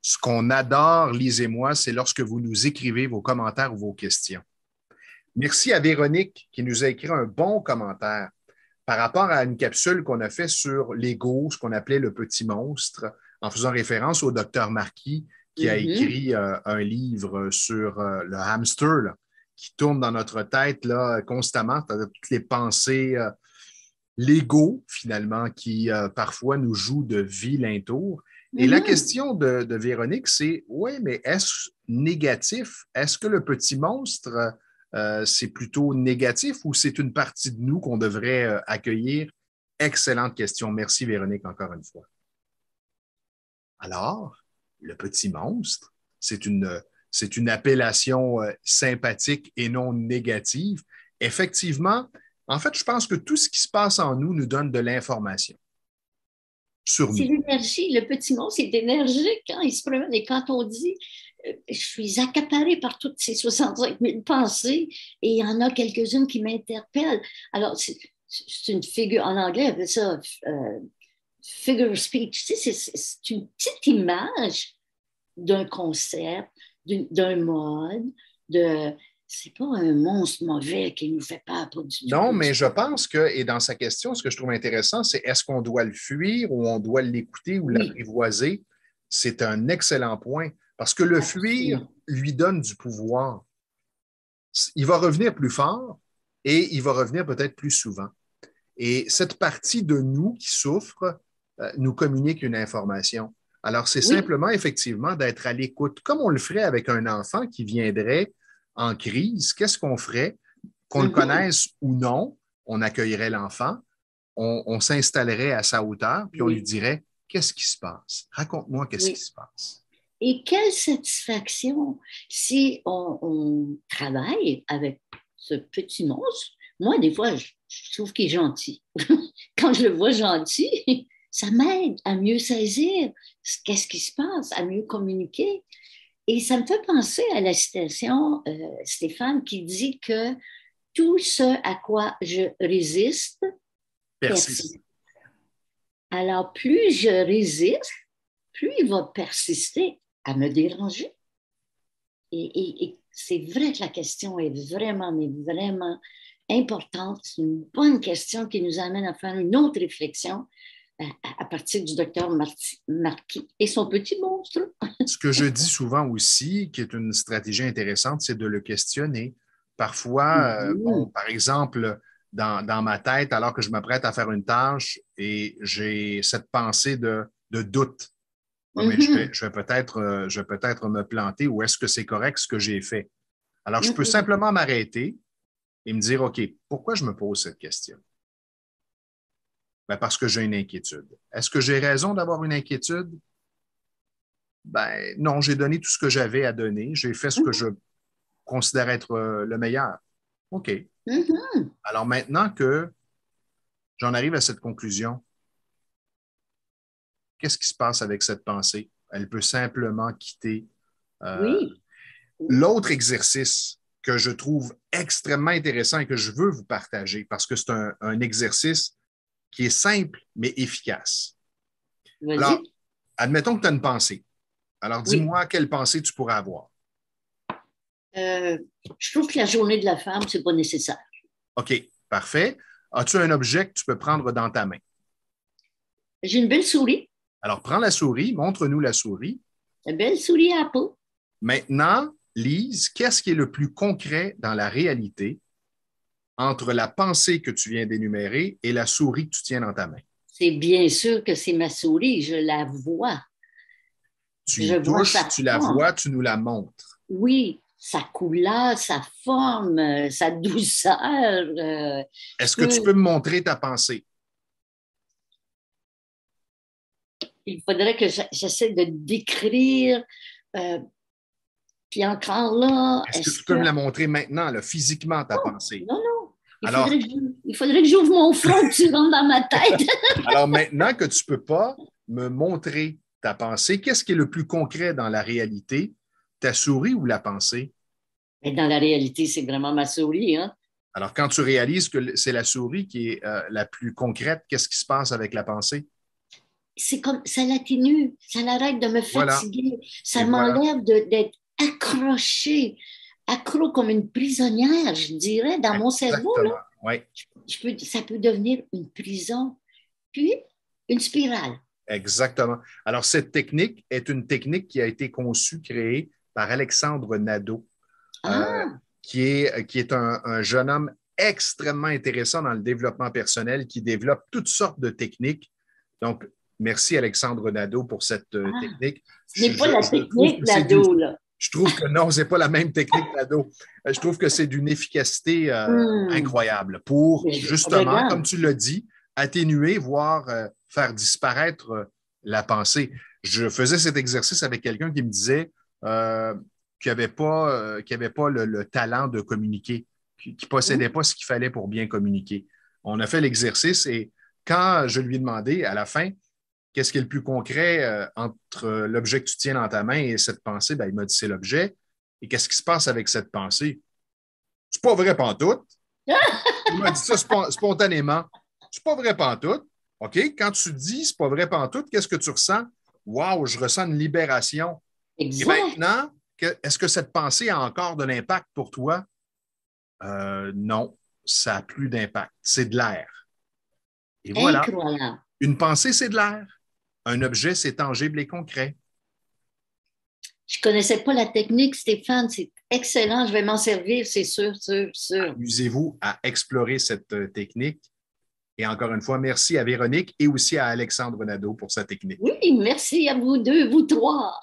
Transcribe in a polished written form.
Ce qu'on adore, Lise et moi, c'est lorsque vous nous écrivez vos commentaires ou vos questions. Merci à Véronique qui nous a écrit un bon commentaire par rapport à une capsule qu'on a fait sur l'ego, ce qu'on appelait le petit monstre, en faisant référence au docteur Marquis qui a Mhm. écrit un livre sur le hamster là, qui tourne dans notre tête là, constamment, toutes les pensées, l'ego finalement, qui parfois nous joue de vilains tours. Et la Mhm. question de Véronique, c'est, oui, mais est-ce négatif? Est-ce que le petit monstre, c'est plutôt négatif ou c'est une partie de nous qu'on devrait accueillir? Excellente question. Merci, Véronique, encore une fois. Alors, le petit monstre, c'est une appellation sympathique et non négative. Effectivement, en fait, je pense que tout ce qui se passe en nous nous donne de l'information sur C'est nous. l'énergie. Le petit monstre est énergique quand il se promène. Et quand on dit je suis accaparée par toutes ces 65 000 pensées et il y en a quelques-unes qui m'interpellent. Alors, c'est une figure, en anglais, on appelle ça figure of speech. Tu sais, c'est une petite image d'un concept, d'un mode, de. C'est pas un monstre mauvais qui nous fait peur, pas du tout, Non, pas du mais je tout. pense que, et dans sa question, ce que je trouve intéressant, c'est est-ce qu'on doit le fuir ou on doit l'écouter ou Oui, l'apprivoiser? C'est un excellent point parce que le fuir absolument. lui donne du pouvoir. Il va revenir plus fort et il va revenir peut-être plus souvent. Et cette partie de nous qui souffre nous communique une information. Alors, c'est Oui. simplement effectivement d'être à l'écoute, comme on le ferait avec un enfant qui viendrait en crise. Qu'est-ce qu'on ferait? Qu'on le Mhm. connaisse ou non, on accueillerait l'enfant, on s'installerait à sa hauteur, puis on lui Oui, dirait, qu'est-ce qui se passe? Raconte-moi qu'est-ce qui oui. se passe. Et quelle satisfaction si on travaille avec ce petit monstre. Moi, des fois, je trouve qu'il est gentil. Quand je le vois gentil, ça m'aide à mieux saisir qu'est-ce qui se passe, à mieux communiquer. Et ça me fait penser à la citation, Stéphane, qui dit que tout ce à quoi je résiste persiste. Persiste. Alors, plus je résiste, plus il va persister à me déranger. Et c'est vrai que la question est vraiment, mais vraiment importante. C'est une bonne question qui nous amène à faire une autre réflexion à partir du docteur Marquis et son petit monstre. Ce que je dis souvent aussi, qui est une stratégie intéressante, c'est de le questionner. Parfois, bon, Mhm. par exemple, dans ma tête, alors que je m'apprête à faire une tâche et j'ai cette pensée de doute. Ah, mais Mhm. je vais peut-être me planter ou est-ce que c'est correct ce que j'ai fait? Alors, je peux Mhm. simplement m'arrêter et me dire, OK, pourquoi je me pose cette question? Ben, parce que j'ai une inquiétude. Est-ce que j'ai raison d'avoir une inquiétude? Ben, non, j'ai donné tout ce que j'avais à donner. J'ai fait ce que je considère être le meilleur. OK. Mhm. Alors maintenant que j'en arrive à cette conclusion, qu'est-ce qui se passe avec cette pensée? Elle peut simplement quitter. euh, Oui. L'autre exercice que je trouve extrêmement intéressant et que je veux vous partager parce que c'est un exercice qui est simple mais efficace. Alors, Vas-y. admettons que tu as une pensée. Alors, Oui. dis-moi quelle pensée tu pourrais avoir. Euh, je trouve que la journée de la femme, c'est pas nécessaire. OK, parfait. As-tu un objet que tu peux prendre dans ta main? J'ai une belle souris, Alors, prends la souris, montre-nous la souris. une belle souris à peau. Maintenant, Lise, qu'est-ce qui est le plus concret dans la réalité entre la pensée que tu viens d'énumérer et la souris que tu tiens dans ta main? C'est bien sûr que c'est ma souris, je la vois. Tu Je y vois touches, sa tu la forme. vois, tu nous la montres. Oui, sa couleur, sa forme, sa douceur. Je Est-ce que tu peux, peux me montrer ta pensée? il faudrait que j'essaie de décrire. euh, Puis encore là, Est-ce que est-ce tu peux que. me la montrer maintenant, là, physiquement, ta Non, pensée? non, non. Alors, Il faudrait que j'ouvre mon front que tu rentres dans ma tête. alors maintenant que tu ne peux pas me montrer ta pensée, qu'est-ce qui est le plus concret dans la réalité, ta souris ou la pensée? Mais dans la réalité, c'est vraiment ma souris, hein. Alors, quand tu réalises que c'est la souris qui est la plus concrète, qu'est-ce qui se passe avec la pensée? c'est comme ça l'atténue, ça l'arrête de me Voilà. fatiguer, ça Et voilà. m'enlève d'être accrochée, accro comme une prisonnière, je dirais, dans mon cerveau, là. Exactement. Oui, Ça peut devenir une prison, puis une spirale. exactement. Alors, cette technique est une technique qui a été conçue, créée par Alexandre Nadeau, euh, Ah, qui est un jeune homme extrêmement intéressant dans le développement personnel, qui développe toutes sortes de techniques. Donc, merci Alexandre Nadeau pour cette ah, technique. ce n'est pas la Je trouve technique, que c'est du, l'ado, là. je trouve que non, c'est pas la même technique Nadeau. Je trouve que c'est d'une efficacité Hmm. incroyable pour justement, comme Regarde, tu l'as dit, atténuer, voire faire disparaître la pensée. Je faisais cet exercice avec quelqu'un qui me disait euh, qu'il avait pas le talent de communiquer, qui ne possédait hmm, pas ce qu'il fallait pour bien communiquer. On a fait l'exercice et quand je lui ai demandé à la fin qu'est-ce qui est le plus concret entre l'objet que tu tiens dans ta main et cette pensée, ben, il m'a dit c'est l'objet. Et qu'est-ce qui se passe avec cette pensée? C'est pas vrai pantoute. Il m'a dit ça spontanément. C'est pas vrai pantoute. OK? Quand tu dis c'est pas vrai pantoute, qu'est-ce que tu ressens? Waouh, je ressens une libération. Et exact, maintenant, est-ce que cette pensée a encore de l'impact pour toi? Non, ça n'a plus d'impact. C'est de l'air. Et voilà. incroyable. Une pensée, c'est de l'air. Un objet, c'est tangible et concret. Je ne connaissais pas la technique, Stéphane, c'est excellent, je vais m'en servir, c'est sûr, sûr, sûr. Amusez-vous à explorer cette technique. Et encore une fois, merci à Véronique et aussi à Alexandre Nadeau pour sa technique. Oui, merci à vous deux, vous trois.